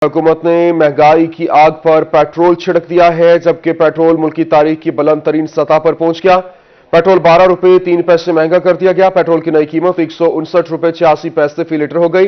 हुकूमत ने महंगाई की आग पर पेट्रोल छिड़क दिया है, जबकि पेट्रोल मुल्क की तारीख की बुलंद तरीन सतह पर पहुंच गया। पेट्रोल 12 रुपए 3 पैसे महंगा कर दिया गया। पेट्रोल की नई कीमत 159 रुपए 86 पैसे फी लीटर हो गई।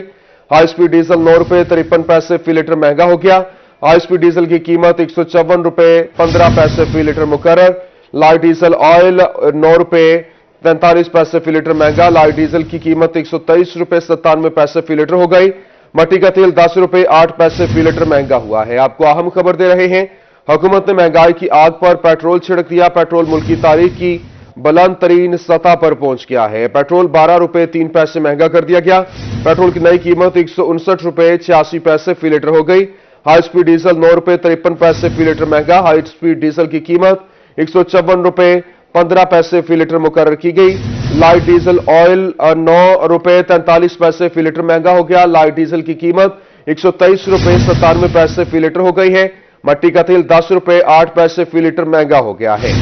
हाई स्पीड डीजल 9 रुपए 53 पैसे फी लीटर महंगा हो गया। हाई स्पीड डीजल की कीमत 154 रुपए 15 पैसे फी लीटर मुकर्रर। लाइट डीजल ऑयल 9 रुपए 43 पैसे फी लीटर महंगा। लाइट डीजल की कीमत 123 रुपए 97 पैसे फी लीटर हो गई। मट्टी का तेल 10 रुपए 8 पैसे फी लीटर महंगा हुआ है। आपको अहम खबर दे रहे हैं, हुकूमत ने महंगाई की आग पर पेट्रोल छिड़क दिया। पेट्रोल मुल्क की तारीख की बुलंद तरीन सतह पर पहुंच गया है। पेट्रोल 12 रुपए 3 पैसे महंगा कर दिया गया। पेट्रोल की नई कीमत 159 रुपए 86 पैसे फी लीटर हो गई। हाई स्पीड डीजल 9 रुपए 53 पैसे फी लीटर महंगा। हाई स्पीड डीजल की कीमत 154 रुपए 15 पैसे फी लीटर मुकर्रर की गई। लाइट डीजल ऑयल 9 रुपए 43 पैसे फी लीटर महंगा हो गया। लाइट डीजल की कीमत 123 रुपए 97 पैसे फी लीटर हो गई है। मट्टी का तेल 10 रुपए 8 पैसे फी लीटर महंगा हो गया है।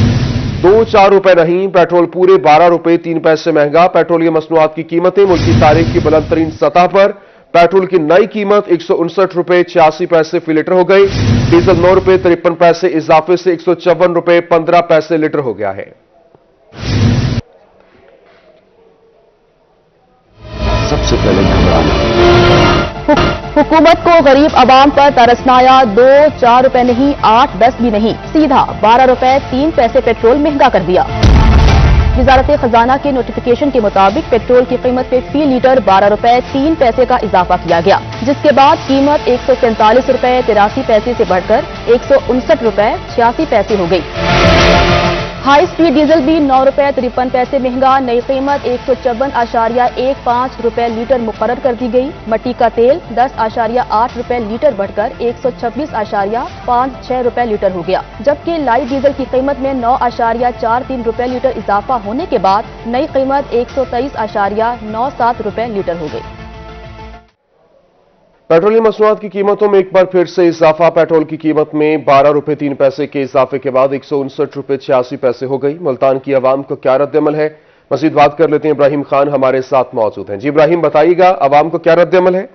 2-4 रुपए नहीं, पेट्रोल पूरे 12 रुपए 3 पैसे महंगा। पेट्रोलियम मसनूआत की कीमतें मुल्क की तारीख की बुलंद तरीन सतह पर। पेट्रोल की नई कीमत 159 रुपए 86 पैसे फी लीटर हो गई। डीजल 9 रुपए 53 पैसे इजाफे से 154 रुपए 15 पैसे लीटर हो गया है। सबसे पहले हुकूमत को गरीब आवाम पर तरसना आया। 2-4 रुपए नहीं, 8-10 भी नहीं, सीधा 12 रुपए 3 पैसे पेट्रोल महंगा कर दिया। वजारत खजाना के नोटिफिकेशन के मुताबिक पेट्रोल की कीमत में फी लीटर 12 रुपए 3 पैसे का इजाफा किया गया, जिसके बाद कीमत 147 रुपए 83 पैसे से बढ़कर 159 रुपए 86 पैसे हो गई। हाई स्पीड डीजल भी 9 रुपए 53 पैसे महंगा। नई कीमत 154.15 रुपए लीटर मुकर्रर कर दी गई। मट्टी का तेल 10.8 रुपए लीटर बढ़कर 126.56 रुपए लीटर हो गया, जबकि लाइट डीजल की कीमत में 9.43 रुपए लीटर इजाफा होने के बाद नई कीमत 123.97 रुपए लीटर हो गई। पेट्रोलियम मसनूआत की कीमतों में एक बार फिर से इजाफा। पेट्रोल की कीमत में 12 रुपए 3 पैसे के इजाफे के बाद 159 रुपए 86 पैसे हो गई। मुल्तान की आवाम को क्या रद्दअमल है, मजीद बात कर लेते हैं। इब्राहिम खान हमारे साथ मौजूद हैं। जी इब्राहिम, बताइएगा आवाम को क्या रद्दअमल है?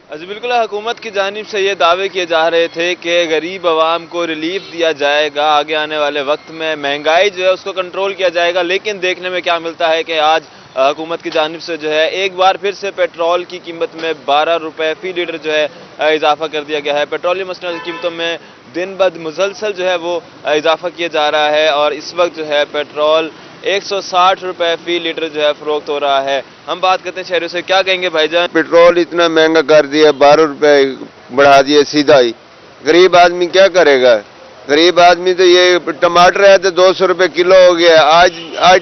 जी बिल्कुल, हुकूमत की जानिब से ये दावे किए जा रहे थे कि गरीब आवाम को रिलीफ दिया जाएगा, आगे आने वाले वक्त में महंगाई जो है उसको कंट्रोल किया जाएगा। लेकिन देखने में क्या मिलता है कि आज हुकूमत की जानिब से जो है एक बार फिर से पेट्रोल की कीमत में 12 रुपए फी लीटर जो है इजाफा कर दिया गया है। पेट्रोलियम मसनूआत की कीमतों में दिन बद मुसलसल जो है वो इजाफा किया जा रहा है और इस वक्त जो है पेट्रोल 160 रुपए फी लीटर जो है फरोख्त हो रहा है। हम बात करते हैं शहरों से, क्या कहेंगे भाईजान? पेट्रोल इतना महंगा कर दिया, 12 रुपए बढ़ा दिए सीधा ही। गरीब आदमी क्या करेगा? गरीब आदमी तो ये टमाटर है तो 200 रुपए किलो हो गया। आज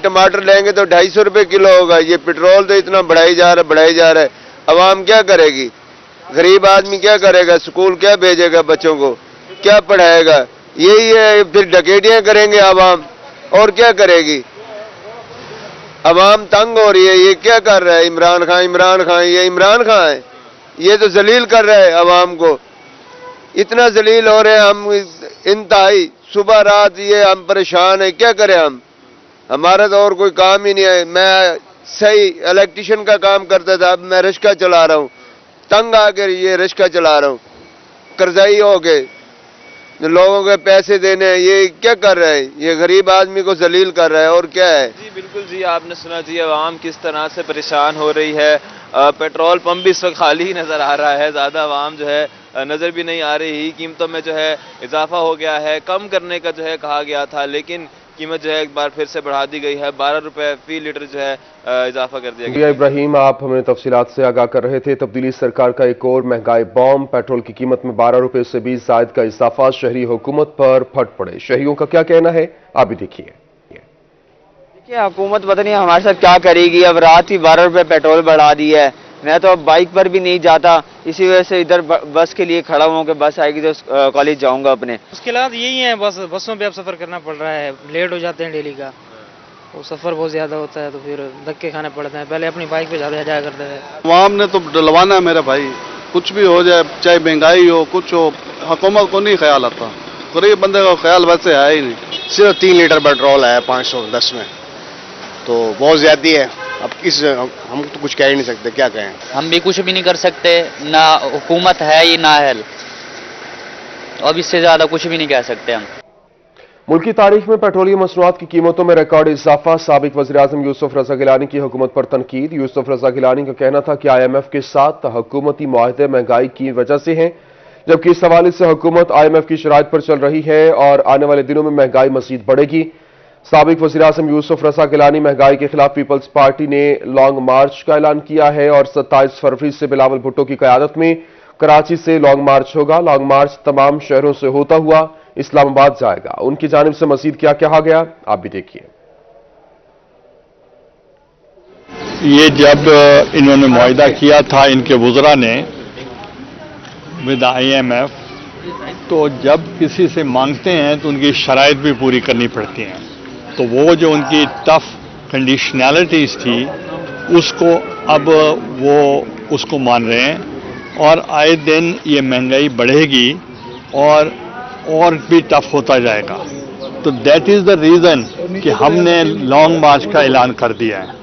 टमाटर लेंगे तो 250 रुपए किलो होगा। ये पेट्रोल तो इतना बढ़ाई जा रहा है। अवाम क्या करेगी? गरीब आदमी क्या करेगा? स्कूल क्या भेजेगा? बच्चों को क्या पढ़ाएगा? यही है, फिर डकैतियां करेंगे अवाम, और क्या करेगी? अवाम तंग हो रही है। ये क्या कर रहा है इमरान खान? ये इमरान खान है, ये तो जलील कर रहा है अवाम को। इतना जलील हो रहे हैं हम इंतहाई, सुबह रात ये हम परेशान है। क्या करें हम? हमारा तो और कोई काम ही नहीं है। मैं सही इलेक्ट्रिशियन का काम करता था, अब मैं रिक्शा चला रहा हूँ। तंग आकर ये रिक्शा चला रहा हूँ, कर्जाई हो गए, लोगों के पैसे देने। ये क्या कर रहा है? ये गरीब आदमी को जलील कर रहा है, और क्या है? जी बिल्कुल जी, आपने सुना जी आवाम किस तरह से परेशान हो रही है। पेट्रोल पंप भी इस वक्त खाली ही नजर आ रहा है, ज्यादा आवाम जो है नजर भी नहीं आ रही। कीमतों में जो है इजाफा हो गया है, कम करने का जो है कहा गया था, लेकिन कीमत जो है एक बार फिर से बढ़ा दी गई है। 12 रुपए फी लीटर जो है इजाफा कर दिया गया। इब्राहिम, आप हमें तफसीलात से आगाह कर रहे थे। तब्दीली सरकार का एक और महंगाई बॉम्ब, पेट्रोल की कीमत में 12 रुपए से 20 जायद का इजाफा। शहरी हुकूमत पर फट पड़े, शहरियों का क्या कहना है आप भी देखिए। देखिए, हुकूमत पता नहीं हमारे साथ क्या करेगी। अब रात ही 12 रुपए पेट्रोल बढ़ा दी है। मैं तो अब बाइक पर भी नहीं जाता, इसी वजह से इधर बस के लिए खड़ा हूँ कि बस आएगी तो कॉलेज जाऊंगा अपने। उसके बाद यही है, बसों पे अब सफर करना पड़ रहा है, लेट हो जाते हैं डेली का, वो सफर बहुत ज्यादा होता है तो फिर धक्के खाने पड़ते हैं। पहले अपनी बाइक पे ज्यादा जाया करते थे। आवाम ने तो डलवाना है मेरे भाई, कुछ भी हो जाए, चाहे महंगाई हो कुछ हो, हुकूमत को नहीं ख्याल आता। गरीब बंदे का ख्याल वैसे है ही नहीं। सिर्फ 3 लीटर पेट्रोल है 510 में, तो बहुत ज्यादा है। अब किस हम तो कुछ कह ही नहीं सकते, क्या कहें। हम भी कुछ भी नहीं कर सकते, ना हुकूमत है ये ना है, अब इससे ज़्यादा कुछ भी नहीं कह सकते हम। मुल्क की तारीख में पेट्रोलियम मसनूआत की कीमतों में रिकॉर्ड इजाफा, साबिक वज़ीर-ए-आज़म यूसुफ रज़ा गिलानी की हुकूमत पर तनकीद। यूसुफ रज़ा गिलानी का कहना था कि IMF के साथ हुकूमती मुआहदे महंगाई की वजह से हैं, जबकि इस हवाले से हुकूमत IMF की शराइत पर चल रही है और आने वाले दिनों में महंगाई मजीद बढ़ेगी। साबिक वज़ीर-ए-आज़म यूसुफ रज़ा गिलानी महंगाई के खिलाफ पीपल्स पार्टी ने लॉन्ग मार्च का ऐलान किया है और 27 फरवरी से बिलावल भुट्टो की क़यादत में कराची से लॉन्ग मार्च होगा। लॉन्ग मार्च तमाम शहरों से होता हुआ इस्लामाबाद जाएगा। उनकी जानिब से मजीद क्या कहा गया, आप भी देखिए। ये जब इन्होंने मुआहिदा किया था इनके वुज़रा ने विद IMF, तो जब किसी से मांगते हैं तो उनकी शराइत भी पूरी करनी पड़ती हैं। तो वो जो उनकी टफ कंडीशनैलिटीज़ थी उसको अब वो उसको मान रहे हैं और आए दिन ये महंगाई बढ़ेगी और भी टफ होता जाएगा। तो दैट इज़ द रीज़न कि हमने लॉन्ग मार्च का ऐलान कर दिया है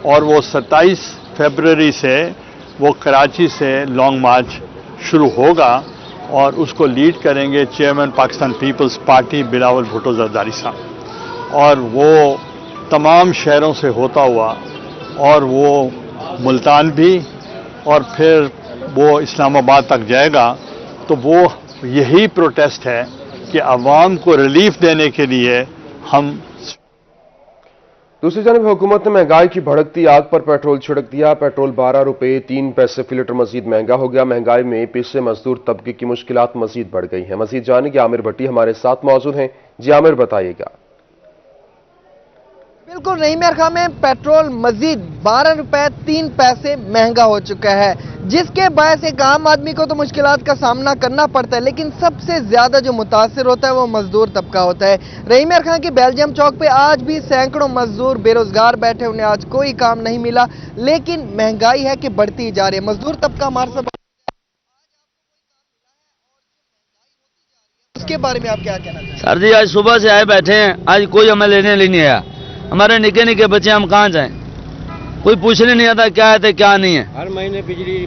और वो 27 फरवरी से वो कराची से लॉन्ग मार्च शुरू होगा और उसको लीड करेंगे चेयरमैन पाकिस्तान पीपल्स पार्टी बिलावल भुट्टो ज़रदारी साहब, और वो तमाम शहरों से होता हुआ और वो मुल्तान भी और फिर वो इस्लामाबाद तक जाएगा। तो वो यही प्रोटेस्ट है कि अवाम को रिलीफ देने के लिए हम। दूसरी जानिब हुकूमत ने महंगाई की भड़कती आग पर पेट्रोल छिड़क दिया। पेट्रोल 12 रुपये 3 पैसे फी लीटर मजीद महंगा हो गया। महंगाई में पेशे मजदूर तबके की मुश्किलात मजीद बढ़ गई हैं। मजीद जानेंगे, आमिर भट्टी हमारे साथ मौजूद हैं। जी आमिर, बताइएगा। बिल्कुल नहीं मेरे ख्याल में पेट्रोल मजीद 12 रुपए 3 पैसे महंगा हो चुका है, जिसके बायस एक आम आदमी को तो मुश्किलात का सामना करना पड़ता है, लेकिन सबसे ज्यादा जो मुतासिर होता है वो मजदूर तबका होता है। रहीम यार खान की बेल्जियम चौक पे आज भी सैकड़ों मजदूर बेरोजगार बैठे, उन्हें आज कोई काम नहीं मिला, लेकिन महंगाई है कि बढ़ती जा रही है। मजदूर तबका हमारे साथ, उसके बारे में आप क्या कहना चाहते हैं? सर जी, आज सुबह से आए बैठे हैं, आज कोई हमें लेने नहीं आया। हमारे निके निके बच्चे, हम कहाँ जाएं? कोई पूछने नहीं आता क्या है तो क्या नहीं है। हर महीने बिजली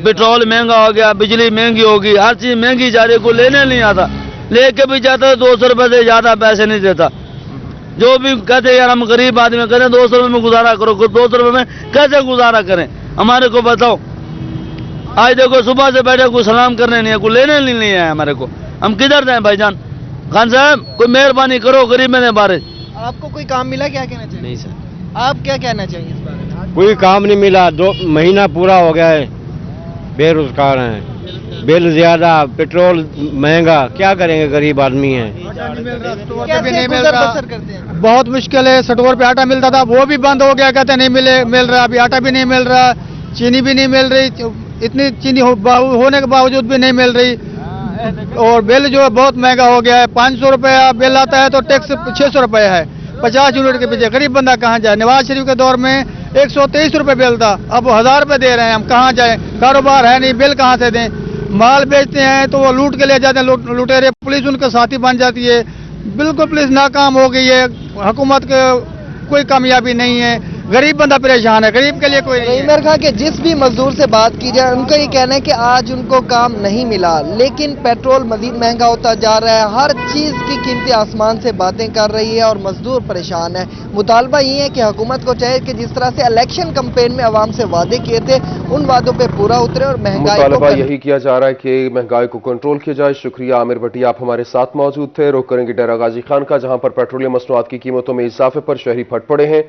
पेट्रोल महंगा हो गया, बिजली महंगी होगी, हर चीज महंगी जा रही, कोई लेने नहीं आता। लेके भी जाता है 200 रुपए से ज्यादा पैसे नहीं देता। जो भी कहते यार हम गरीब आदमी करें, 200 रुपए में गुजारा करो, 200 रुपए में कैसे गुजारा करें, हमारे को बताओ। आज देखो सुबह से बैठे, कोई सलाम करने नहीं है, कोई लेने नहीं है हमारे को। हम किधर जाएं भाईजान? खान साहब कोई मेहरबानी करो, गरीब में बारे। आपको कोई काम मिला, क्या कहना चाहिए? नहीं सर। आप क्या कहना चाहिए इस बारे में? कोई काम नहीं मिला, 2 महीना पूरा हो गया है, बेरोजगार हैं, बिल ज्यादा, पेट्रोल महंगा, क्या करेंगे, गरीब आदमी है। कैसे गुजर बसर करते हैं? बहुत मुश्किल है। स्टोर पे आटा मिलता था, वो भी बंद हो गया, कहते नहीं मिल रहा। अभी आटा भी नहीं मिल रहा, चीनी भी नहीं मिल रही, इतनी चीनी होने के बावजूद भी नहीं मिल रही। और बिल जो है बहुत महंगा हो गया है। 500 रुपया बिल आता है तो टैक्स 600 रुपया है, 50 यूनिट के पीछे। गरीब बंदा कहाँ जाए? नवाज शरीफ के दौर में 123 रुपए बिल था, अब 1000 रुपए दे रहे हैं, हम कहाँ जाए? कारोबार है नहीं, बिल कहाँ से दें? माल बेचते हैं तो वो लूट के ले जाते हैं, लुटेरे। पुलिस उनका साथी बन जाती है। बिल्कुल पुलिस नाकाम हो गई है, हुकूमत के कोई कामयाबी नहीं है। गरीब बंदा परेशान है, गरीब के लिए कोई नहीं है। मेरे ख्याल के जिस भी मजदूर से बात की जाए, उनका ये कहना है कि आज उनको काम नहीं मिला, लेकिन पेट्रोल मजीद महंगा होता जा रहा है, हर चीज की कीमतें आसमान से बातें कर रही है और मजदूर परेशान है। मुतालबा ये है कि हुकूमत को चाहिए कि जिस तरह से इलेक्शन कैंपेन में अवाम से वादे किए थे, उन वादों पे पूरा उतरे और महंगाई मुतालबा यही किया जा रहा है कि महंगाई को कंट्रोल किया जाए। शुक्रिया आमिर भट्टी, आप हमारे साथ मौजूद थे। रुख करेंगे डेरा गाजी खान का, जहां पर पेट्रोलियम मसनूआत की कीमतों में इजाफे पर शहरी फट पड़े हैं।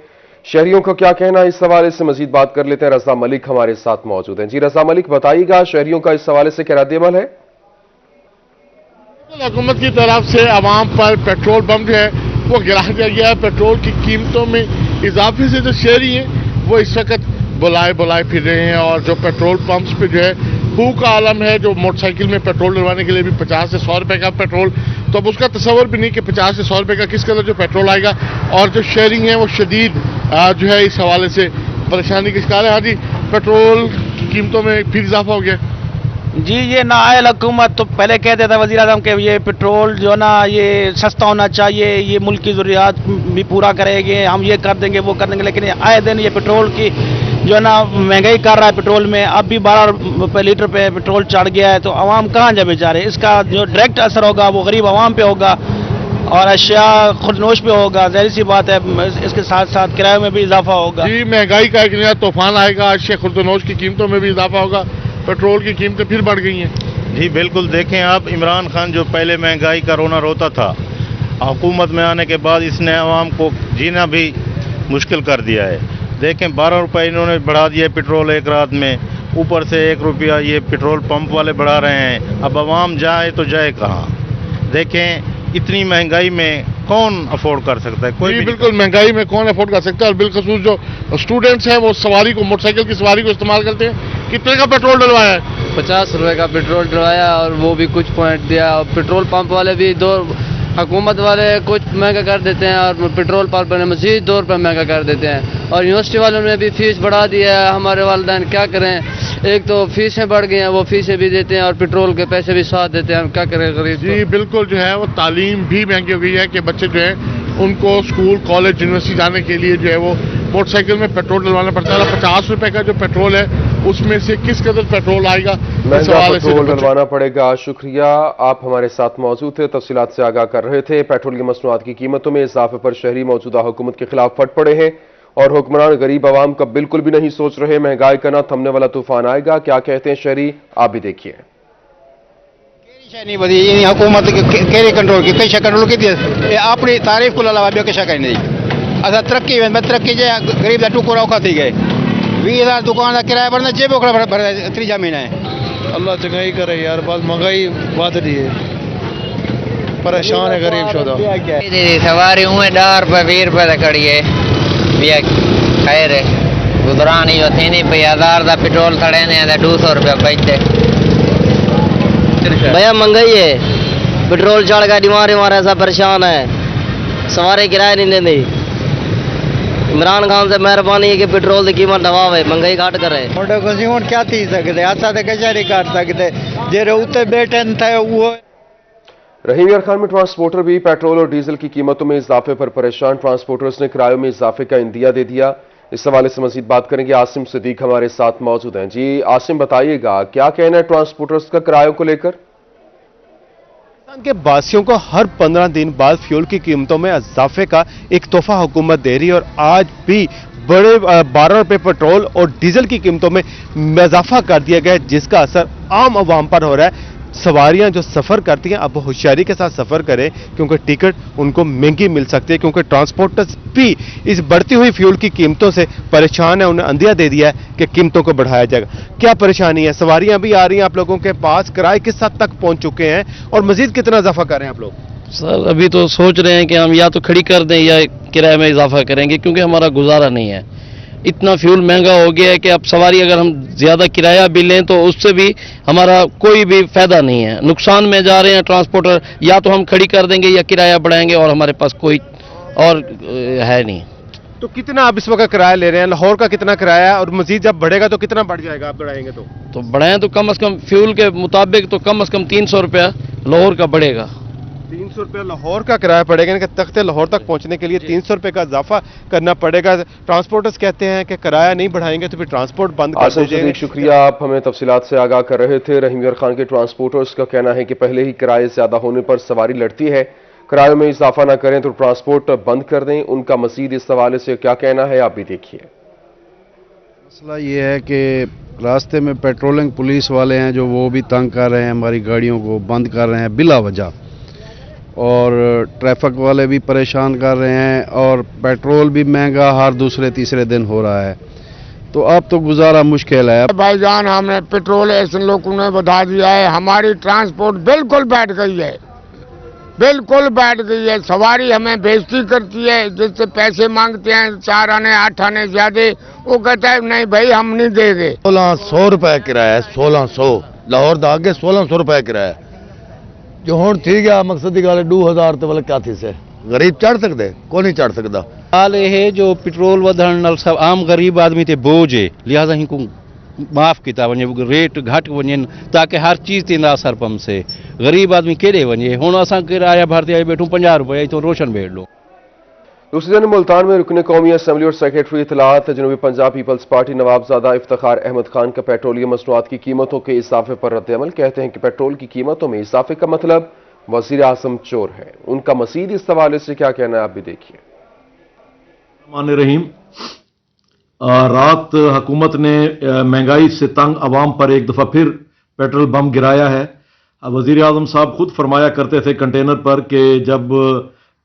शहरियों का क्या कहना है, इस हवाले से मजीद बात कर लेते हैं। रजा मलिक हमारे साथ मौजूद हैं। जी रजा मलिक, बताइएगा शहरियों का इस हवाले से क्या रद्द-ए-अमल है? हुकूमत की तरफ से अवाम पर पेट्रोल पंप जो है वो गिरा दिया गया है। पेट्रोल की कीमतों में इजाफे से जो शहरी हैं वो इस वक्त बुलाए फिर रहे हैं, और जो पेट्रोल पंप्स पे जो है भू का आलम है। जो मोटरसाइकिल में पेट्रोल डलवाने के लिए भी 50 से 100 रुपए का पेट्रोल, तो अब उसका तस्वर भी नहीं कि 50 से 100 रुपए का किस कदर जो पेट्रोल आएगा। और जो शहरी हैं वो शदीद जो है इस हवाले से परेशानी का शिकार है। हाँ जी, पेट्रोल की कीमतों में फिर इजाफा हो गया। जी ये नाअहल हुकूमत तो पहले कहते थे वज़ीर आज़म के ये पेट्रोल जो है ना ये सस्ता होना चाहिए, ये मुल्क की ज़रूरियात भी पूरा करेंगे, हम ये कर देंगे वो कर देंगे, लेकिन आए दिन ये पेट्रोल की जो है ना महंगाई कर रहा है पेट्रोल में। अब भी 12 रुपये लीटर पे पेट्रोल चढ़ गया है, तो आवाम कहाँ जाए बेचारे। इसका जो डायरेक्ट असर होगा वो गरीब आवाम पे होगा और अशिया खुदनोश पे होगा। ज़ाहिर सी बात है, इसके साथ साथ किराए में भी इजाफा होगा। जी महंगाई का एक नया तूफान आएगा, अशिया खुदनोश की कीमतों में भी इजाफा होगा, पेट्रोल की कीमतें फिर बढ़ गई हैं। जी बिल्कुल, देखें आप, इमरान खान जो पहले महंगाई का रोना रोता था, हुकूमत में आने के बाद इसने आवाम को जीना भी मुश्किल कर दिया है। देखें 12 रुपये इन्होंने बढ़ा दिया पेट्रोल एक रात में, ऊपर से 1 रुपया ये पेट्रोल पंप वाले बढ़ा रहे हैं। अब आवाम जाए तो जाए कहाँ? देखें इतनी महंगाई में कौन अफोर्ड कर सकता है? कोई भी बिल्कुल, महंगाई में कौन अफोर्ड कर सकता है। और बिलखसूस जो स्टूडेंट्स हैं वो सवारी को, मोटरसाइकिल की सवारी को इस्तेमाल करते हैं। कितने का पेट्रोल डलवाया है? 50 रुपए का पेट्रोल डलवाया और वो भी कुछ पॉइंट दिया। और पेट्रोल पंप वाले भी हुकूमत वाले कुछ महंगा कर देते हैं और पेट्रोल पंप ने मजीद 2 रुपये महंगा कर देते हैं। और यूनिवर्सिटी वालों ने भी फीस बढ़ा दिया है। हमारे वालिदैन क्या करें, एक तो फीसें बढ़ गई हैं, वो फीसें भी देते हैं और पेट्रोल के पैसे भी साथ देते हैं। हम क्या करें गरीब? जी बिल्कुल, जो है वो तालीम भी महंगी हो गई है कि बच्चे जो हैं उनको स्कूल कॉलेज यूनिवर्सिटी जाने के लिए जो है वो मोटरसाइकिल में पेट्रोल डलवाना पड़ता है। 50 रुपए का जो पेट्रोल है उसमें से किस कदर पेट्रोल आएगा, महंगा पेट्रोल डलवाना पड़ेगा। शुक्रिया, आप हमारे साथ मौजूद थे, तफसीलात से आगाह कर रहे थे। पेट्रोल की मसनूआत की कीमतों में इजाफे पर शहरी मौजूदा हुकूमत के खिलाफ फट पड़े हैं और हुक्मरान गरीब आवाम का बिल्कुल भी नहीं सोच रहे। महंगाई का ना थमने वाला तूफान आएगा, क्या कहते हैं शहरी, आप भी देखिए। नहीं बदी हुकूमत केरी कंट्रोल की कई कंट्रोल की अपनी तारीफ को अलावा बो कशा कहीं नहीं। असा तरक्की तरक्की जे गरीब का टुकड़ा औखा थी गए। 20,000 दुकान का किराया भरना जेब भर 3 महीना है। अल्लाह चंगाई करे यार, बस महंगाई बढ़ रही है, परेशान है गरीब शोदा। सवारी हुए 10 रुपये 20 रुपये खड़ी है भैया, खैर गुजरानी जो थी नहीं पे 1000 का पेट्रोल खड़े ने 200 रुपये बचते। भैया महंगाई है, पेट्रोल चढ़ गया, बीमार ऐसा परेशान है, सवारी किराया नहीं देती। इमरान खान से मेहरबानी है कि पेट्रोल की कीमत दबावे, महंगाई घट करे। क्या थी सकते असा तो कचा नहीं कर सकते जे उत्ते बैठे थे वो। रहीम यार खान में ट्रांसपोर्टर भी पेट्रोल और डीजल की कीमतों में इजाफे पर परेशान। ट्रांसपोर्टर्स ने किरायों में इजाफे का इंदिया दे दिया। इस हवाले से मजीद बात करेंगे, आसिम सिद्दीक हमारे साथ मौजूद हैं। जी आसिम, बताइएगा क्या कहना है ट्रांसपोर्टर्स का किरायों को लेकर? के बासियों को हर 15 दिन बाद फ्यूल की कीमतों में इजाफे का एक तोहफा हुकूमत दे रही है और आज भी बड़े 12 रुपए पेट्रोल और डीजल की कीमतों में इजाफा कर दिया गया है, जिसका असर आम आवाम पर हो रहा है। सवारियां जो सफ़र करती हैं अब वो होशियारी के साथ सफ़र करें क्योंकि टिकट उनको महंगी मिल सकती है, क्योंकि ट्रांसपोर्टर्स भी इस बढ़ती हुई फ्यूल की कीमतों से परेशान है। उन्हें अंदिया दे दिया है कि कीमतों को बढ़ाया जाएगा। क्या परेशानी है? सवारियां भी आ रही हैं आप लोगों के पास, किराए किस हद तक पहुंच चुके हैं और मजीद कितना इजाफा कर रहे हैं आप लोग? सर अभी तो सोच रहे हैं कि हम या तो खड़ी कर दें या किराए में इजाफा करेंगे, क्योंकि हमारा गुजारा नहीं है। इतना फ्यूल महंगा हो गया है कि अब सवारी अगर हम ज़्यादा किराया भी लें तो उससे भी हमारा कोई भी फायदा नहीं है, नुकसान में जा रहे हैं ट्रांसपोर्टर। या तो हम खड़ी कर देंगे या किराया बढ़ाएंगे और हमारे पास कोई और है नहीं। तो कितना आप इस वक्त किराया ले रहे हैं? लाहौर का कितना किराया है और मजीद जब बढ़ेगा तो कितना बढ़ जाएगा? आप बढ़ाएंगे तो बढ़ाएं तो कम से कम फ्यूल के मुताबिक तो कम से कम 300 रुपया लाहौर का बढ़ेगा। 300 रुपये लाहौर का किराया पड़ेगा, यानी कि तख्ते लाहौर तक पहुंचने के लिए 300 रुपये का इजाफा करना पड़ेगा। ट्रांसपोर्टर्स कहते हैं कि किराया नहीं बढ़ाएंगे तो फिर ट्रांसपोर्ट बंद कर दीजिए। शुक्रिया, आप हमें तफसीलात से आगाह कर रहे थे। रहीम यार खान के ट्रांसपोर्टर्स का कहना है कि पहले ही किराए ज्यादा होने पर सवारी लड़ती है, किरायों में इजाफा न करें तो ट्रांसपोर्ट बंद कर दें। उनका मजीद इस हवाले से क्या कहना है, आप भी देखिए। मसला ये है कि रास्ते में पेट्रोलिंग पुलिस वाले हैं जो वो भी तंग कर रहे हैं, हमारी गाड़ियों को बंद कर रहे हैं बिला वजह, और ट्रैफिक वाले भी परेशान कर रहे हैं और पेट्रोल भी महंगा हर दूसरे तीसरे दिन हो रहा है, तो अब तो गुजारा मुश्किल है। भाईजान हमने पेट्रोल ऐसे लोगों ने बढ़ा दिया है, हमारी ट्रांसपोर्ट बिल्कुल बैठ गई है, बिल्कुल बैठ गई है। सवारी हमें बेइज्जती करती है, जिससे पैसे मांगते हैं 4 आने 8 आने ज्यादा, वो कहता है नहीं भाई हम नहीं देंगे। 1600 रुपए किराया है, 1600 लाहौर दा के 1600 रुपए किराया जो हूँ ठीक है। मकसद की गल 2000 तो वाले क्या थी से गरीब चढ़ सकते को नहीं चढ़ सकता। हाल ये जो पेट्रोल वधण नाल सब आम गरीब आदमी ते बोझ है, लिहाजा ही को माफ़ किया वञे, रेट घटि वञनि ताकि हर चीज़ ते ना असर पम से गरीब आदमी केड़े वञे। हुण असां किराया भरते आई बैठूं 50 रुपए तो रोशन बेड़ लो। दूसरी जन मुल्तान में रुकने कौमी असम्बली और सेक्रेटरी इत्तलात जनूबी पंजाब पीपल्स पार्टी नवाबजादा इफ्तिखार अहमद खान का पेट्रोलियम मसनूआत की कीमतों के इजाफे पर रद्द-ए-अमल। कहते हैं कि पेट्रोल की कीमतों में इजाफे का मतलब वजीर आजम चोर है। उनका मजीद इस हवाले से क्या कहना है आप भी देखिए। रहीम, रात हुकूमत ने महंगाई से तंग अवाम पर एक दफ़ा फिर पेट्रोल बम गिराया है। वजीर आजम साहब खुद फरमाया करते थे कंटेनर पर कि जब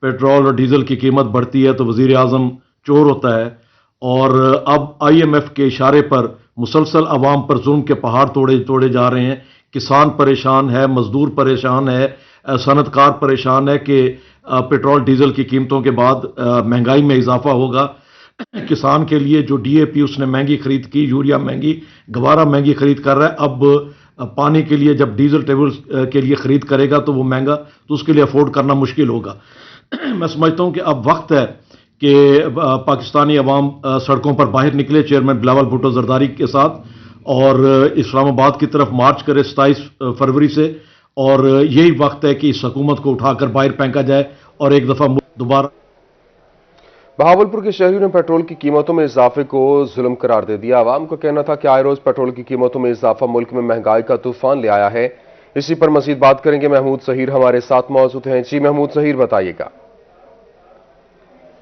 पेट्रोल और डीजल की कीमत बढ़ती है तो वजीर आजम चोर होता है। और अब IMF के इशारे पर मुसलसल अवाम पर जुल्म के पहाड़ तोड़े जा रहे हैं। किसान परेशान है, मजदूर परेशान है, सनतकार परेशान है कि पेट्रोल डीजल की कीमतों के बाद महंगाई में इजाफा होगा। किसान के लिए जो DAP उसने महंगी खरीद की, यूरिया महंगी, गवारा महंगी खरीद कर रहा है। अब पानी के लिए जब डीजल टेबल के लिए खरीद करेगा तो वो महंगा, तो उसके लिए अफोर्ड करना मुश्किल होगा। मैं समझता हूं कि अब वक्त है कि पाकिस्तानी अवाम सड़कों पर बाहर निकले चेयरमैन बिलावल भुट्टो जरदारी के साथ और इस्लामाबाद की तरफ मार्च करे 27 फरवरी से। और यही वक्त है कि इस हुकूमत को उठाकर बाहर फेंका जाए और एक दफा दोबारा। बहावलपुर के शहरियों ने पेट्रोल की कीमतों में इजाफे को जुल्म करार दे दिया। आवाम का कहना था कि आए रोज पेट्रोल की कीमतों में इजाफा मुल्क में महंगाई का तूफान ले आया है। इसी पर मजीद बात करेंगे महमूद सहीर हमारे साथ मौजूद हैं। जी महमूद सहीर, बताइएगा।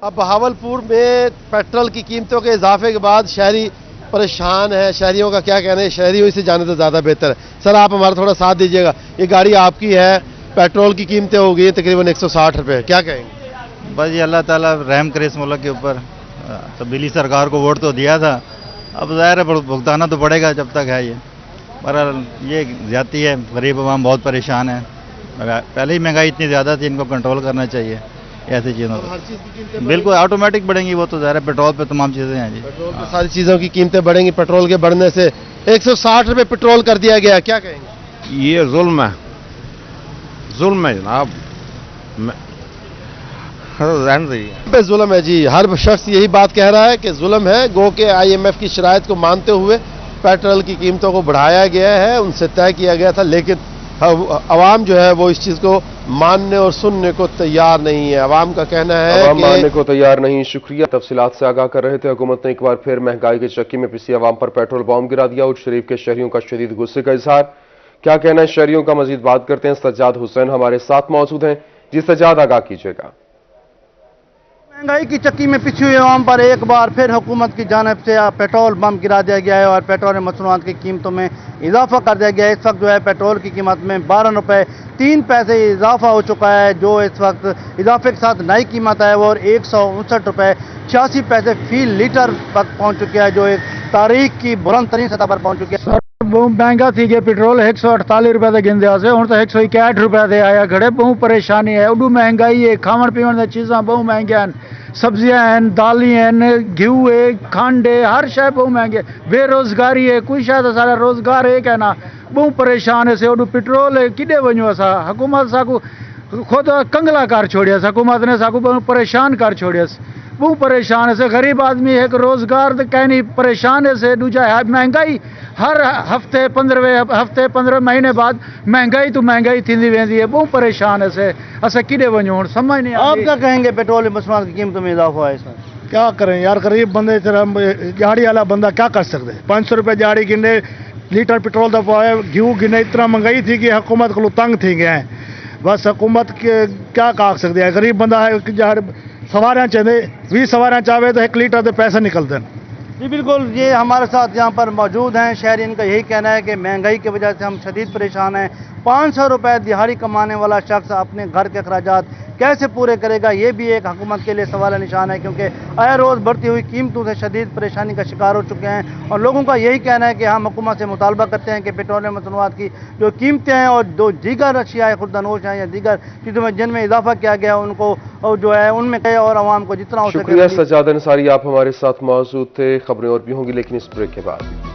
अब बहावलपुर में पेट्रोल की कीमतों के इजाफे के बाद शहरी परेशान है। शहरियों का क्या कहना है, शहरियों इसे जाने तो ज़्यादा बेहतर है। सर, आप हमारा थोड़ा साथ दीजिएगा। ये गाड़ी आपकी है, पेट्रोल की कीमतें हो गई तकरीबन 160 रुपये, क्या कहेंगे? बस ये अल्लाह ताला रहम करे इस मुल्क के ऊपर। तब्दीली सरकार को वोट तो दिया था, अब ज़ाहिर है भुगताना तो पड़ेगा जब तक है ये। पर ये ज्यादती है, गरीब आवाम बहुत परेशान है। पहले ही महंगाई इतनी ज़्यादा थी, इनको कंट्रोल करना चाहिए ऐसी चीज़ों को। बिल्कुल ऑटोमेटिक बढ़ेंगी वो तो, ज़ाहिर है पेट्रोल पे तमाम चीज़ें हैं जी। पेट्रोल पे सारी चीज़ों की कीमतें बढ़ेंगी। पेट्रोल के बढ़ने से 160 रुपये पेट्रोल कर दिया गया, क्या कहेंगे? ये जुल्म है, जुल्म है जनाब, पे जुल्म है जी। हर शख्स यही बात कह रहा है कि जुल्म है। गो के IMF की शराइत को मानते हुए पेट्रोल की कीमतों को बढ़ाया गया है, उनसे तय किया गया था, लेकिन अवाम जो है वो इस चीज़ को मानने और सुनने को तैयार नहीं है। अवाम का कहना है कि मानने को तैयार नहीं। शुक्रिया, तफसीलात से आगाह कर रहे थे। हुकूमत ने एक बार फिर महंगाई के चक्की में पिसी अवाम पर पेट्रोल बॉम्ब गिरा दिया। उच्च शरीफ के शहरियों का शदीद गुस्से का इजहार। क्या कहना है शहरियों का, मजीद बात करते हैं। सज्जाद हुसैन हमारे साथ मौजूद हैं। जी सज्जाद, आगाह कीजिएगा। महंगाई की चक्की में पिछी हुई आवाम पर एक बार फिर हुकूमत की जानिब से पेट्रोल बम गिरा दिया गया है और पेट्रोल मसनूआत की कीमतों में इजाफा कर दिया गया है। इस वक्त जो है पेट्रोल की कीमत में 12 रुपये 3 पैसे इजाफा हो चुका है। जो इस वक्त इजाफे के साथ नई कीमत है वो 159 रुपये 86 पैसे फी लीटर तक पहुँच चुकी है, जो एक तारीख की बुलंद तरीन सतह पर पहुँच चुकी है। बहुत महंगा थी गया पेट्रोल, 148 रुपये से गिनते से हूँ तो 161 रुपये से आया खड़े। बहुत परेशानी है, उडू महंगाई है, खावन पीवन चीज़ा बहुत महंगिया हैं, सब्जियां हैं, दाली हैं, घ्यू है, खंड है, हर शय बहुत महंगे। बेरोजगारी है, कोई शायद सारा रोजगार है क्या ना, बहुत परेशान है से। उडू पेट्रोल है किडे वञूं असां, हुकूमत साकू खुद कंगला कर छोड़ियस, हुकूमत ने साकू बहुत परेशान कर छोड़ियस, बहुत परेशान है से। गरीब आदमी एक रोजगार तो कहीं नहीं, परेशान है से। दूजा है महंगाई, हर हफ्ते 15 महीने बाद महंगाई तो महंगाई थी वेंदी है, बहुत परेशान है से। असां किडे वञूं हुण समझ नहीं। आप क्या कहेंगे पेट्रोल मसनूआत की कीमतों में इजाफा है इसमें? क्या करें यार, गरीब बंदे दिहाड़ी वाला बंदा क्या कर सकते हैं? 500 रुपये दिहाड़ी गिने, लीटर पेट्रोल का पाया, घ्यू गिने, इतना महंगाई थी कि हुकूमत को तंग थी गए हैं। बस हुकूमत के क्या कह सकते हैं, गरीब बंदा है, सवारियाँ चाहते 20 सवारियाँ चाहे तो 1 लीटर के पैसे निकलते हैं। जी बिल्कुल, ये हमारे साथ यहाँ पर मौजूद हैं शहरी। इनका यही कहना है कि महंगाई की वजह से हम शदीद परेशान हैं। 500 रुपये दिहाड़ी कमाने वाला शख्स अपने घर के अखराजात कैसे पूरे करेगा, ये भी एक हुकूमत के लिए सवाल निशान है, क्योंकि आए रोज़ बढ़ती हुई कीमतों से शदीद परेशानी का शिकार हो चुके हैं। और लोगों का यही कहना है कि हम हुकूमत से मुतालबा करते हैं कि पेट्रोलियम मसनूआत की जो कीमतें हैं और जो दीगर अशिया खुर्दनोश हैं या दीगर चीज़ों में जिनमें इजाफा किया गया उनको जो है उनमें कहे और आवाम को जितना हो सके। शुक्रिया सज्जाद अंसारी, आप हमारे साथ मौजूद थे। खबरें और भी होंगी लेकिन इस ब्रेक के बाद।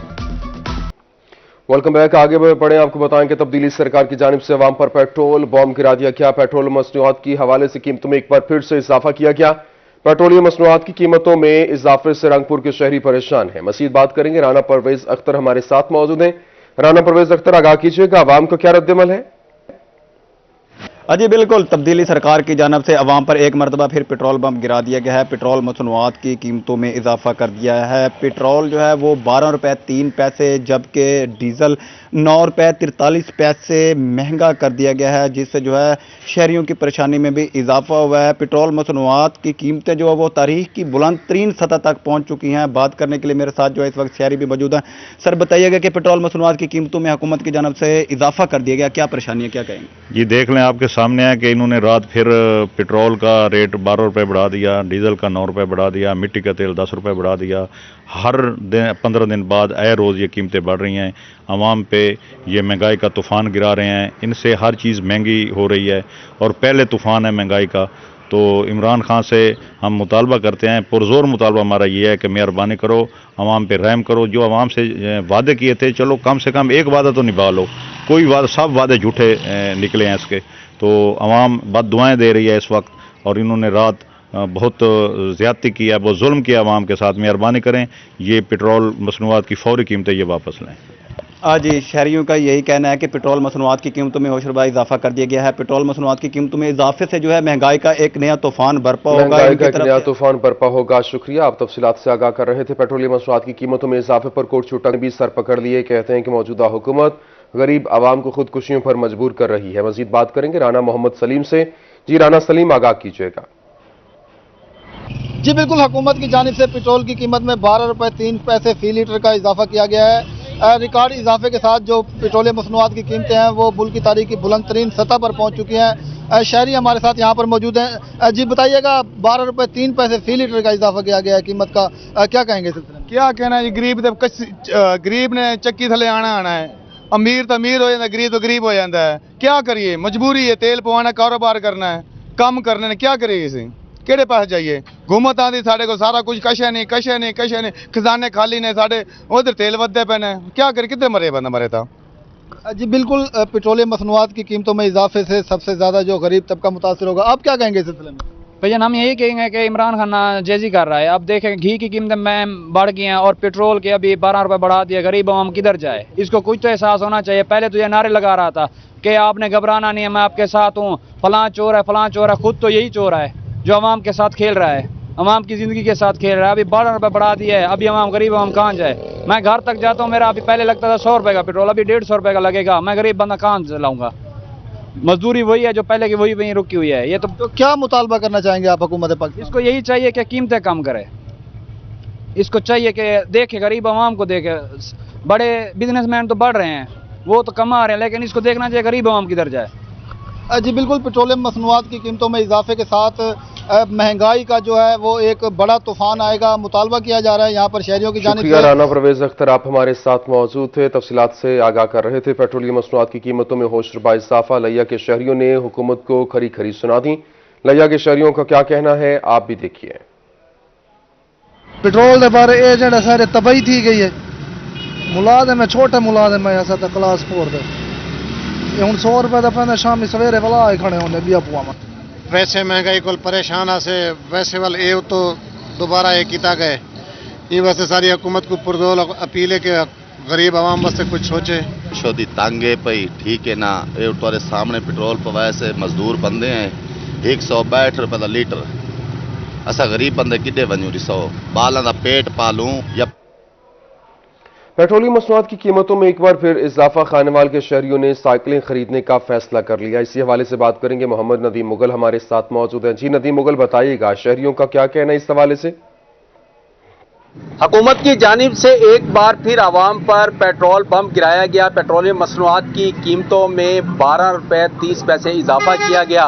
Welcome back. आगे बढ़े, आपको बताएं कि तब्दीली सरकार की जानिब से अवाम पर पेट्रोल बॉम्ब गिरा दिया गया। पेट्रोल मसनूआत की हवाले से कीमतों में एक बार फिर से इजाफा किया गया। पेट्रोलियम मसनूआत की कीमतों में इजाफे से रंगपुर के शहरी परेशान हैं। मजीद बात करेंगे, राना परवेज अख्तर हमारे साथ मौजूद हैं। राना परवेज अख्तर, आगाह कीजिएगा, आवाम का क्या रद्दमल है? जी बिल्कुल, तब्दीली सरकार की जानब से अवाम पर एक मरतबा फिर पेट्रोल बम गिरा दिया गया है। पेट्रोल मसनूआत की कीमतों में इजाफा कर दिया है। पेट्रोल जो है वो 12 रुपये 3 पैसे, जबकि डीजल 9 रुपये 43 पैसे महंगा कर दिया गया है, जिससे जो है शहरियों की परेशानी में भी इजाफा हुआ है। पेट्रोल मसनूआत की कीमतें जो है वो तारीख की बुलंद तरीन सतह तक पहुँच चुकी हैं। बात करने के लिए मेरे साथ जो है इस वक्त शहरी भी मौजूद हैं। सर बताइएगा कि पेट्रोल मसनूआत की कीमतों में हुकूमत की जानब से इजाफा कर दिया गया, क्या परेशानी है, क्या कहेंगे? जी देख लें, आपके सामने है कि इन्होंने रात फिर पेट्रोल का रेट 12 रुपये बढ़ा दिया, डीजल का 9 रुपये बढ़ा दिया, मिट्टी का तेल 10 रुपये बढ़ा दिया। हर दिन 15 दिन बाद आए रोज़ ये कीमतें बढ़ रही हैं। आवाम पे ये महंगाई का तूफ़ान गिरा रहे हैं। इनसे हर चीज़ महंगी हो रही है और पहले तूफ़ान है महंगाई का। तो इमरान खान से हम मुतालबा करते हैं, पुरजोर मुतालबा हमारा ये है कि मेहरबानी करो, आवाम पे रहम करो। जो आवाम से वादे किए थे, चलो कम से कम एक वादा तो निभा लो। कोई वादा, सब वादे झूठे निकले हैं इसके। तो आवाम बद दुआएँ दे रही है इस वक्त, और इन्होंने रात बहुत ज़्यादती किया, बहुत जुल्म किया आवाम के साथ। मेहरबानी करें, ये पेट्रोल मसनूआत की फौरी कीमतें ये वापस लें। जी शहरियों का यही कहना है कि पेट्रोल मसनूआत की कीमतों में होशरुबा इजाफा कर दिया गया है। पेट्रोल मसनूआत की कीमतों में इजाफे से जो है महंगाई का एक नया तूफान बरपा होगा। महंगाई का एक नया तूफान बरपा होगा। शुक्रिया, आप तफसीलात से आगाह कर रहे थे। पेट्रोलियम मसनूआत की कीमतों में इजाफे पर कोर्ट चुटक ने भी सर पकड़ लिए। कहते हैं कि मौजूदा हुकूमत गरीब आवाम को खुदकुशियों पर मजबूर कर रही है। मजीद बात करेंगे राना मोहम्मद सलीम से। जी राना सलीम, आगाह कीजिएगा। जी बिल्कुल, हुकूमत की जानिब से पेट्रोल की कीमत में 12 रुपये 3 पैसे फी लीटर का इजाफा किया गया है। रिकॉर्ड इजाफे के साथ जो पेट्रोलियम मसनूआत की कीमतें हैं वो मुल्क की तारीख की बुलंद तरीन सतह पर पहुंच चुकी हैं। शहरी हमारे साथ यहाँ पर मौजूद हैं। जी बताइएगा, 12 रुपये 3 पैसे फी लीटर का इजाफा किया गया है कीमत का, क्या कहेंगे? क्या कहना है, गरीब ने चक्की थले आना है। अमीर तो अमीर हो जाता है, गरीब तो गरीब हो जाता है। क्या करिए, मजबूरी है, तेल पवाना, कारोबार करना है, काम करने ने, क्या करिए इसे, केड़े पास जाइए? घूमत आती साढ़े को सारा कुछ कशे नहीं, खजाने खाली ने, साढ़े उधर तेल वधे पे ने, क्या करे, कितने मरे बंदा मरे था। जी बिल्कुल, पेट्रोलियम मसनूआत की कीमतों में इजाफे से सबसे ज्यादा जो गरीब तबका मुतासर होगा। आप क्या कहेंगे इस सिलसिले में? भैया हम यही कहेंगे कि इमरान खान नाजेजी कर रहा है। अब देखें, घी की कीमतें में बढ़ गई हैं और पेट्रोल के अभी 12 रुपये बढ़ा दिया। गरीब आवाम किधर जाए? इसको कुछ तो एहसास होना चाहिए। पहले तो ये नारे लगा रहा था कि आपने घबराना नहीं है, मैं आपके साथ हूँ, फलां चोर है, फलां चोर है। खुद तो यही चोर है जो आवाम के साथ खेल रहा है, आवाम की ज़िंदगी के साथ खेल रहा है। अभी 12 रुपये बढ़ा दिया है, अभी आवाम गरीब आवाम कहाँ जाए? मैं घर तक जाता हूँ, मेरा अभी पहले लगता था 100 रुपये का पेट्रोल, अभी 150 रुपये का लगेगा। मैं गरीब बंदा कहाँ चलाऊँगा? मजदूरी वही है जो पहले की, वही वहीं रुकी हुई है। ये तो क्या मुतालबा करना चाहेंगे आप हुकूमत पाकिस्तान? इसको यही चाहिए कि कीमतें कम करे। इसको चाहिए कि देखे, गरीब आवाम को देखे। बड़े बिजनेसमैन तो बढ़ रहे हैं, वो तो कमा रहे हैं, लेकिन इसको देखना चाहिए गरीब आवाम किधर जाए। जी बिल्कुल, पेट्रोलियम मसनूआत की कीमतों में इजाफे के साथ महंगाई का जो है वो एक बड़ा तूफान आएगा, मुतालबा किया जा रहा है यहाँ पर शहरियों की जानिब से। राना परवेज अख्तर, आप हमारे साथ मौजूद थे, तफसीलात से आगाह कर रहे थे। पेट्रोलियम मसनूआत की कीमतों में होशरुबा इजाफा। लिया के शहरियों ने हुकूमत को खरी खरी सुना दी। लिया के शहरियों का क्या कहना है, आप भी देखिए। पेट्रोल के बारे ये जो सारे तबाही थी गई है। मुलाजम है, छोटे मुलाजम है, ऐसा तो क्लास 4 दे हूँ 100 रुपये का पैदा शाम सवेरे वाला आए खड़े होने बिया पुआ में। वैसे महंगाई को परेशान से वैसे वाल ये तो दोबारा ये किया गए। ये वास्ते सारी हुकूमत को पुरजोर अपील है कि गरीब आवाम वास्ते कुछ सोचे। शोदी तांगे पई ठीक है ना, ये तुम्हारे सामने पेट्रोल पवाए से मजदूर बंदे हैं 162 रुपये का लीटर। असा गरीब बंदे किडे वनू ॾिसो, बालों का पेट पालूं या। पेट्रोलियम मसनूआत की कीमतों में एक बार फिर इजाफा। खानेवाल के शहरियों ने साइकिलें खरीदने का फैसला कर लिया। इसी हवाले से बात करेंगे, मोहम्मद नदीम मुगल हमारे साथ मौजूद हैं। जी नदीम मुगल, बताइएगा शहरियों का क्या कहना है इस हवाले से? हुकूमत की जानिब से एक बार फिर आवाम पर पेट्रोल बम गिराया गया। पेट्रोलियम मसनूआत की कीमतों में 12 रुपये 30 पैसे इजाफा किया गया।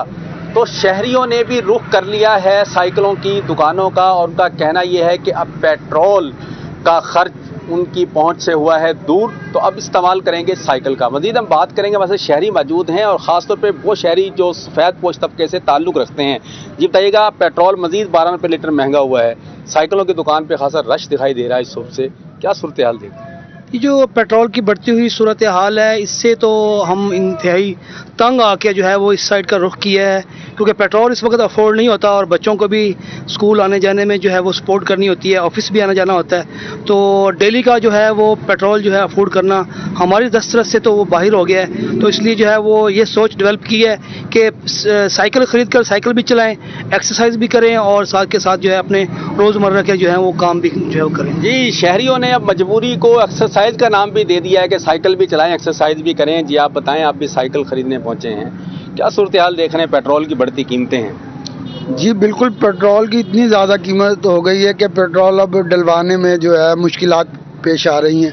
तो शहरियों ने भी रुख कर लिया है साइकिलों की दुकानों का, और उनका कहना यह है कि अब पेट्रोल का खर्च उनकी पहुंच से हुआ है दूर, तो अब इस्तेमाल करेंगे साइकिल का। मजीद हम बात करेंगे, वैसे शहरी मौजूद हैं और ख़ासतौर पे वो शहरी जो सफ़ेद पोश तबके से ताल्लुक़ रखते हैं। जी बताइएगा, पेट्रोल मजीद 12 रुपये लीटर महंगा हुआ है, साइकिलों की दुकान पे खासा रश दिखाई दे रहा है इस सुबह से, क्या सूरत हाल देखते हैं? یہ جو پیٹرول کی بڑھتی ہوئی صورتحال ہے، اس سے تو ہم انتہائی تنگ آ کے جو ہے وہ اس سائڈ کا رخ کیا ہے، کیونکہ پیٹرول اس وقت افورڈ نہیں ہوتا اور بچوں کو بھی اسکول آنے جانے میں جو ہے وہ سپورٹ کرنی ہوتی ہے، آفس بھی آنا جانا ہوتا ہے، تو ڈیلی کا جو ہے وہ پیٹرول جو ہے افورڈ کرنا ہماری دسترس سے تو وہ باہر ہو گیا ہے، تو اس لیے جو ہے وہ یہ سوچ ڈیولپ کی ہے کہ سائیکل خرید کر سائیکل بھی چلائیں، ایکسرسائز بھی کریں اور ساتھ کے ساتھ جو ہے اپنے روزمرہ کے جو ہے وہ کام بھی جو ہے وہ کریں۔ جی، شہریوں نے اب مجبوری کو ایکسرسائز کا نام بھی دے دیا ہے کہ سائیکل بھی چلائیں، ایکسرسائز بھی کریں۔ جی آپ بتائیں، آپ بھی سائیکل خریدنے پہنچے ہیں، کیا صورتحال دیکھ رہے ہیں؟ پیٹرول کی بڑھتی قیمتیں ہیں۔ جی بالکل، پیٹرول کی اتنی زیادہ قیمت ہو گئی ہے کہ پیٹرول اب ڈلوانے میں جو ہے مشکلات پیش آ رہی ہیں،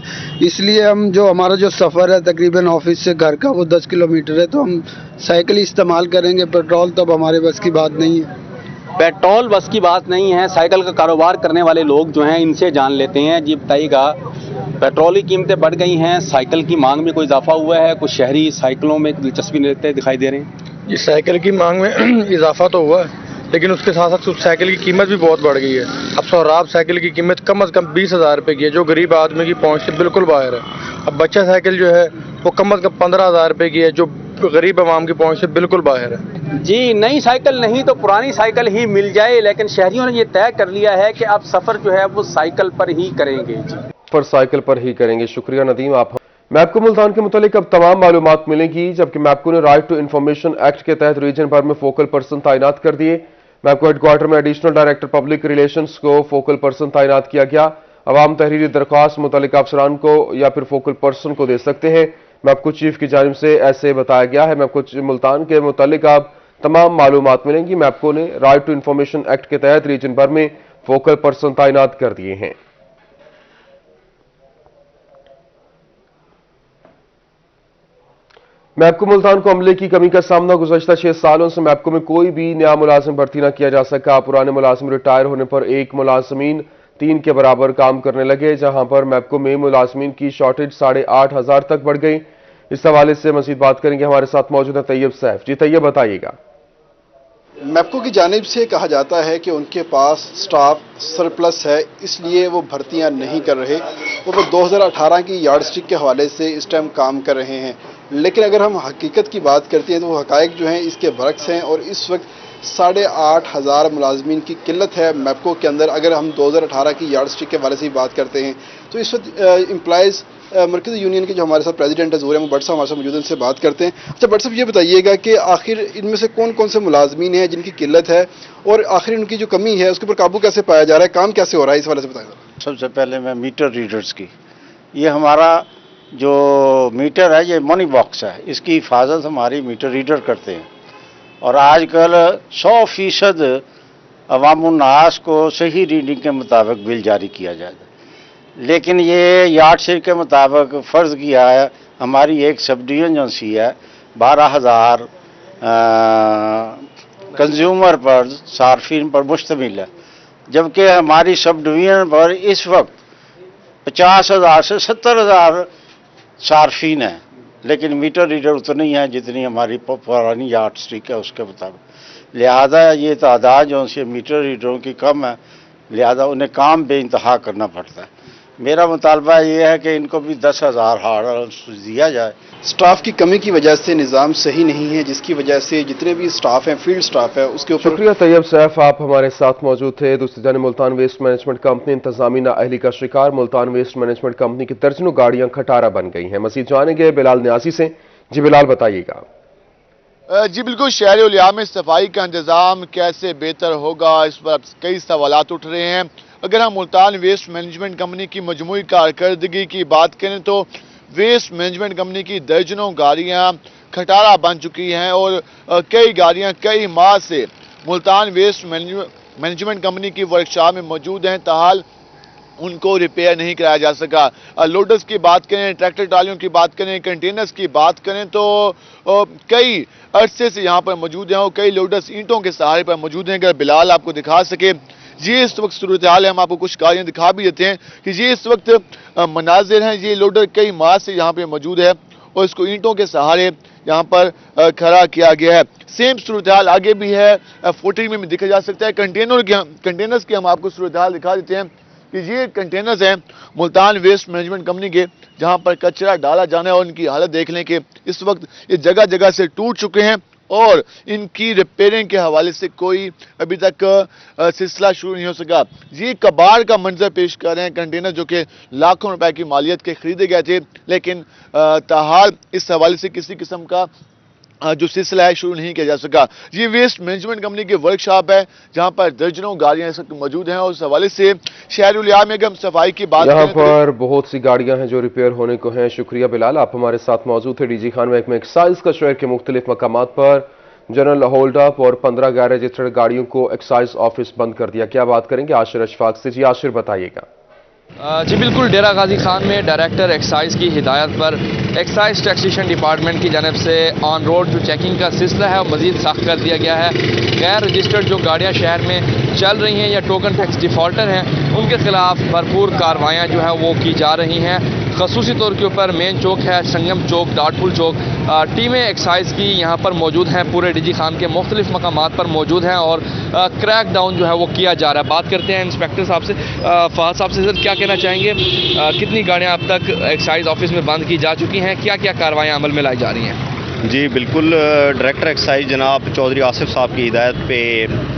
اس لیے ہم جو ہمارا جو سفر ہے تقریباً آفس سے گھر کا وہ 10 کلومیٹر ہے، تو ہم سائیکل ہی استعمال کریں گے، پیٹرول تو اب ہمارے بس کی بات نہیں ہے۔ پیٹرول بس کی بات نہیں ہے، سائیکل کا کاروبار کرنے والے لوگ جو ہیں ان سے جان لیتے ہیں۔ جی بتائیے گا، پیٹرول کی قیمتیں بڑھ گئی ہیں، سائیکل کی مانگ میں کوئی اضافہ ہوا ہے؟ کچھ شہری سائیکلوں میں دلچسپی لیتے دکھائی دے رہے ہیں؟ جی سائیکل کی مانگ میں اضافہ تو ہوا ہے، لیکن اس کے ساتھ ساتھ سائیکل کی قیمت بھی بہت بڑھ گئی ہے۔ اب سہراب سائیکل کی قیمت کم از کم 20,000 روپے کی ہے، جو غریب آدمی کی پہنچ سے بالکل باہر ہے۔ اب بچہ سائیکل جو ہے وہ کم از کم 15,000 روپے کی ہے، جو غریب عوام کی پہنچ سے بالکل باہر ہے۔ جی نئی سائیکل نہیں تو پرانی سائیکل ہی مل جائے، لیکن شہریوں نے یہ طے کر لیا ہے کہ اب سفر جو ہے وہ سائیکل پر ہی کریں گے۔ جی پر سائیکل پر ہی کریں گے۔ شکریہ ندیم۔ آپ میپکو ملتان کے متعلق اب تمام معلومات ملیں گی، جبکہ میپکو نے رائٹ ٹو انفارمیشن ایکٹ کے تحت ریجن بھر میں فوکل پرسن تعینات کر دیے۔ میپکو ہیڈ کوارٹر میں ایڈیشنل ڈائریکٹر پبلک ریلیشنز کو فوکل پرسن تعینات کیا گیا۔ عوام تحریری درخواست متعلقہ افسران کو یا پھر فوکل پرسن کو دے سکتے ہیں۔ میپکو چیف کی جانب سے ایسے بتایا گیا ہے۔ میپکو ملتان کے متعلق اب تمام معلومات ملیں گی۔ میپکو نے رائٹ ٹو انفارمیشن ایکٹ کے تحت ریجن بھر میں فوکل پرسن تعینات کر دیے ہیں۔ میپکو ملتان کو عملے کی کمی کا سامنا گزشتہ 6 سالوں سے میپکو میں کوئی بھی نیا ملازم بھرتی نہ کیا جا سکا۔ پرانے ملازم ریٹائر ہونے پر ایک ملازمین 3 کے برابر کام کرنے لگے، جہاں پر میپکو میں ملازمین کی شارٹیج 8,500 تک بڑھ گئی۔ اس حوالے سے مزید بات کریں گے، ہمارے ساتھ موجود ہے طیب سیف۔ جی طیب بتائیے گا۔ میپکو کی جانب سے کہا جاتا ہے کہ ان کے پاس سٹاف سرپلس ہے، اس لیے وہ بھرتیاں نہیں کر رہے۔ وہ 2018 کی یارڈ سٹک کے حوالے سے اس ٹائم کام کر رہے ہیں، لیکن اگر ہم حقیقت کی بات کرتے ہیں تو وہ حقائق جو ہیں اس کے برعکس ہیں، اور اس وقت 8,500 ملازمین کی قلت ہے میپکو کے اندر۔ اگر ہم 2018 کی یارڈ سٹک کے حوالے سے بات کرتے ہیں تو اس وقت امپلائز مرکزی یونین کے جو ہمارے ساتھ پریزیڈنٹ ہے ظہور احمد بٹ صاحب ہمارے ساتھ موجود ہیں، ان سے بات کرتے ہیں۔ اچھا بٹ صاحب یہ بتائیے گا کہ آخر ان میں سے کون کون سے ملازمین ہیں جن کی قلت ہے، اور آخر ان کی جو کمی ہے اس کے اوپر قابو کیسے پایا جا رہا ہے، کام کیسے ہو رہا ہے، اس حوالے سے بتائیں۔ سب سے پہلے میں میٹر ریڈرز کی، یہ ہمارا جو میٹر ہے یہ منی باکس ہے، اس کی حفاظت ہماری میٹر ریڈر کرتے ہیں، اور آج کل 100% عوام الناس کو صحیح ریڈنگ کے مطابق بل جاری کیا جائے گا، لیکن یہ یارڈ سٹک کے مطابق فرض کیا ہے ہماری ایک سب ڈویژن سی ہے 12,000 کنزیومر پر صارفین پر مشتمل ہے، جبکہ ہماری سب ڈویژن پر اس وقت 50,000 سے 70,000 صارفین ہیں، لیکن میٹر ریڈر اتنی ہیں جتنی ہماری پرانی یارڈ سٹک ہے اس کے مطابق، لہذا یہ تعداد جو ہے میٹر ریڈروں کی کم ہے، لہذا انہیں کام بے انتہا کرنا پڑتا ہے۔ میرا مطالبہ یہ ہے کہ ان کو بھی 10,000 ہارڈ دیا جائے۔ سٹاف کی کمی کی وجہ سے نظام صحیح نہیں ہے، جس کی وجہ سے جتنے بھی سٹاف ہیں، فیلڈ سٹاف ہے، اس کے اوپر۔ شکریہ طیب سیف، آپ ہمارے ساتھ موجود تھے۔ دوسری جانب ملتان ویسٹ مینجمنٹ کمپنی انتظامی نااہلی کا شکار، ملتان ویسٹ مینجمنٹ کمپنی کی درجنوں گاڑیاں کھٹارا بن گئی ہیں۔ مزید جانیں گے بلال نیازی سے۔ جی بلال بتائیے گا۔ جی بالکل، شہری الیاء میں صفائی کا انتظام کیسے بہتر ہوگا، اس پر کئی سوالات اٹھ رہے ہیں۔ اگر ہم ملتان ویسٹ مینجمنٹ کمپنی کی مجموعی کارکردگی کی بات کریں تو ویسٹ مینجمنٹ کمپنی کی درجنوں گاڑیاں کھٹارا بن چکی ہیں، اور کئی گاڑیاں کئی ماہ سے ملتان ویسٹ مینجمنٹ کمپنی کی ورکشاپ میں موجود ہیں، تاحال ان کو ریپیئر نہیں کرایا جا سکا۔ لوڈرز کی بات کریں، ٹریکٹر ٹرالیوں کی بات کریں، کنٹینرز کی بات کریں تو کئی عرصے سے یہاں پر موجود ہیں، اور کئی لوڈرز اینٹوں کے سہارے پر موجود ہیں۔ اگر بلال آپ کو دکھا سکے، یہ اس وقت صورتحال ہے، ہم آپ کو کچھ گاڑیاں دکھا بھی دیتے ہیں کہ یہ اس وقت مناظر ہیں۔ یہ لوڈر کئی ماہ سے یہاں پہ موجود ہے اور اس کو اینٹوں کے سہارے یہاں پر کھڑا کیا گیا ہے۔ سیم صورتحال آگے بھی ہے، فوٹنگ میں بھی دیکھا جا سکتا ہے۔ کنٹینرز کی ہم آپ کو صورتحال دکھا دیتے ہیں کہ یہ کنٹینرز ہیں ملتان ویسٹ مینجمنٹ کمپنی کے، جہاں پر کچرا ڈالا جانا ہے، اور ان کی حالت دیکھ لیں کہ اس وقت یہ جگہ جگہ سے ٹوٹ چکے ہیں اور ان کی ریپیئرنگ کے حوالے سے کوئی ابھی تک سلسلہ شروع نہیں ہو سکا۔ یہ کباڑ کا منظر پیش کر رہے ہیں کنٹینر جو کہ لاکھوں روپے کی مالیت کے خریدے گئے تھے، لیکن تاحال اس حوالے سے کسی قسم کا جو سلسلہ ہے شروع نہیں کیا جا سکا۔ یہ ویسٹ مینجمنٹ کمپنی کی ورکشاپ ہے جہاں پر درجنوں گاڑیاں اس وقت موجود ہیں، اور اس حوالے سے شہر الیاء میں اگر ہم صفائی کی بات یہاں پر بہت سی گاڑیاں ہیں جو ریپیئر ہونے کو ہیں۔ شکریہ بلال، آپ ہمارے ساتھ موجود تھے۔ ڈی جی خان محکمہ ایکسائز کا شہر کے مختلف مقامات پر جنرل ہولڈ اپ اور 15 غیر رجسٹرڈ گاڑیوں کو ایکسائز آفس بند کر دیا۔ کیا بات کریں گے عاشر اشفاق سے؟ جی عاشر بتائیے گا۔ جی بالکل، ڈیرہ غازی خان میں ڈائریکٹر ایکسائز کی ہدایت پر ایکسائز ٹیکسیشن ڈپارٹمنٹ کی جانب سے آن روڈ جو چیکنگ کا سلسلہ ہے وہ مزید سخت کر دیا گیا ہے۔ غیر رجسٹرڈ جو گاڑیاں شہر میں چل رہی ہیں یا ٹوکن ٹیکس ڈیفالٹر ہیں، ان کے خلاف بھرپور کارروائیاں جو ہے وہ کی جا رہی ہیں۔ خصوصی طور کے اوپر مین چوک ہے، سنگم چوک، ڈاٹ پول چوک، ٹیمیں ایکسائز کی یہاں پر موجود ہیں، پورے ڈی جی خان کے مختلف مقامات پر موجود ہیں اور کریک ڈاؤن جو ہے وہ کیا جا رہا ہے۔ بات کرتے ہیں انسپیکٹر صاحب سے، فہد صاحب سے، سر کیا کہنا چاہیں گے؟ کتنی گاڑیاں اب تک ایکسائز آفس میں بند کی جا چکی ہیں؟ کیا کیا کارروائیاں عمل میں لائی جا رہی ہیں؟ جی بالکل، ڈائریکٹر ایکسائز جناب چودھری آصف صاحب کی ہدایت پہ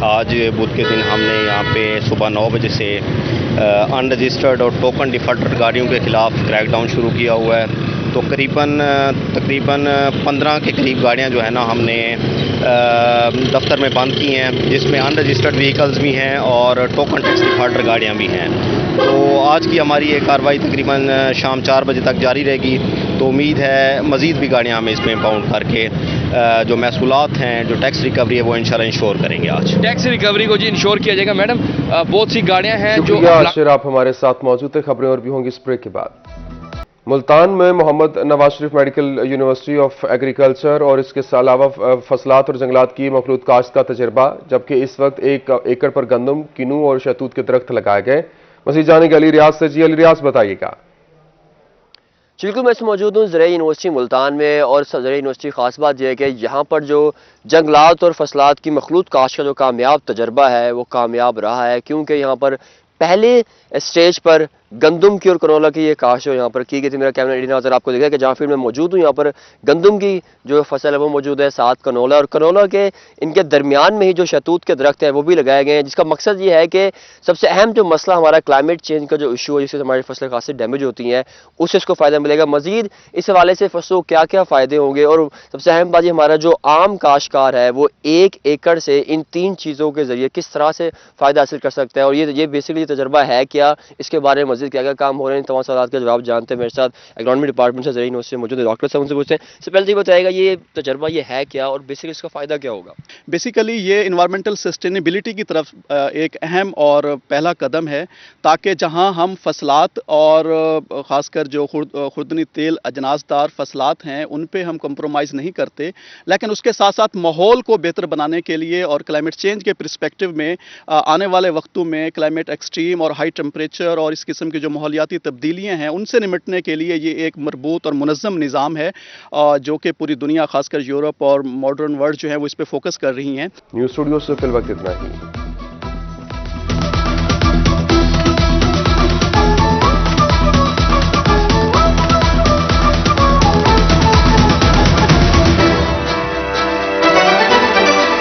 آج بدھ کے دن ہم نے یہاں پہ صبح 9 بجے سے ان رجسٹرڈ اور ٹوکن ڈیفالٹر گاڑیوں کے خلاف کریک ڈاؤن شروع کیا ہوا ہے۔ تو تقریباً 15 کے قریب گاڑیاں جو ہے نا ہم نے دفتر میں بند کی ہیں، جس میں ان رجسٹرڈ وہیکلز بھی ہیں اور ٹوکن ٹیکس ڈیفالٹر گاڑیاں بھی ہیں۔ تو آج کی ہماری یہ کارروائی تقریباً شام 4 بجے تک جاری رہے گی۔ تو امید ہے مزید بھی گاڑیاں ہمیں اس میں امپاؤنڈ کر کے جو محصولات ہیں، جو ٹیکس ریکوری ہے، وہ انشاءاللہ انشور کریں گے۔ آج ٹیکس ریکوری کو جی انشور کیا جائے گا۔ میڈم بہت سی گاڑیاں ہیں جو عاشر آپ ہمارے ساتھ موجود تھے۔ خبریں اور بھی ہوں گی اس بریک کے بعد۔ ملتان میں محمد Nawaz Sharif medical university of agriculture اور اس کے علاوہ فصلات اور جنگلات کی مخلوط کاشت کا تجربہ، جبکہ اس وقت 1 ایکڑ پر گندم، کنو اور شہتوت کے درخت لگائے گئے۔ مزید جانیں گے علی ریاض سے۔ جی علی ریاض بتائیے گا۔ بالکل، میں موجود ہوں زرعی یونیورسٹی ملتان میں، اور زرعی یونیورسٹی خاص بات یہ ہے کہ یہاں پر جو جنگلات اور فصلات کی مخلوط کاشت کا جو کامیاب تجربہ ہے وہ کامیاب رہا ہے، کیونکہ یہاں پر پہلے اسٹیج پر گندم کی اور کنولا کی یہ کاشت جو یہاں پر کی گئی تھی۔ میرا کیمرہ ایڈی ناظر آپ کو دیکھا کہ جہاں پھر میں موجود ہوں، یہاں پر گندم کی جو فصل ہے وہ موجود ہے، ساتھ کنولا، اور کنولا کے ان کے درمیان میں ہی جو شہتوت کے درخت ہیں وہ بھی لگائے گئے ہیں، جس کا مقصد یہ ہے کہ سب سے اہم جو مسئلہ ہمارا کلائمیٹ چینج کا جو ایشو ہے، جس سے ہماری فصلیں خاصی ڈیمیج ہوتی ہیں، اس سے اس کو فائدہ ملے گا۔ مزید اس حوالے سے فصلوں کیا کیا فائدے ہوں گے، اور سب سے اہم بات یہ ہمارا جو عام کاشتکار ہے وہ 1 ایکڑ سے ان 3 چیزوں کے ذریعے کس طرح سے فائدہ حاصل کر سکتا ہے، اور یہ بیسکلی تجربہ ہے کیا، اس کے بارے میں مزید کیا کیا کام ہو رہے ہیں، تمام سوالات کا جواب جانتے ہیں۔ میرے ساتھ اکنامی ڈپارٹمنٹ سے زرعی یونیورسٹی سے موجود ڈاکٹر صاحب سے پوچھتے ہیں۔ اس سے پہلے یہ بتائے گا یہ تجربہ یہ ہے کیا، اور بیسکلی اس کا فائدہ کیا ہوگا؟ بیسیکلی یہ انوائرمنٹل سسٹینیبلٹی کی طرف ایک اہم اور پہلا قدم ہے، تاکہ جہاں ہم فصلات اور خاص کر جو خوردنی تیل اجناس دار فصلات ہیں ان پہ ہم کمپرومائز نہیں کرتے، لیکن اس کے ساتھ ساتھ ماحول کو بہتر بنانے کے لیے اور کلائمیٹ چینج کے پرسپیکٹو میں آنے والے وقتوں میں کلائمیٹ ایکسٹریم اور ہائی ٹیمپریچر اور اس قسم کی جو ماحولیاتی تبدیلیاں ہیں ان سے نمٹنے کے لیے یہ ایک مربوط اور منظم نظام ہے، جو کہ پوری دنیا خاص کر یورپ اور ماڈرن ورلڈ جو ہے وہ اس پہ فوکس کر رہی ہیں۔ نیوز اسٹوڈیو سے فی الوقت اتنا ہی۔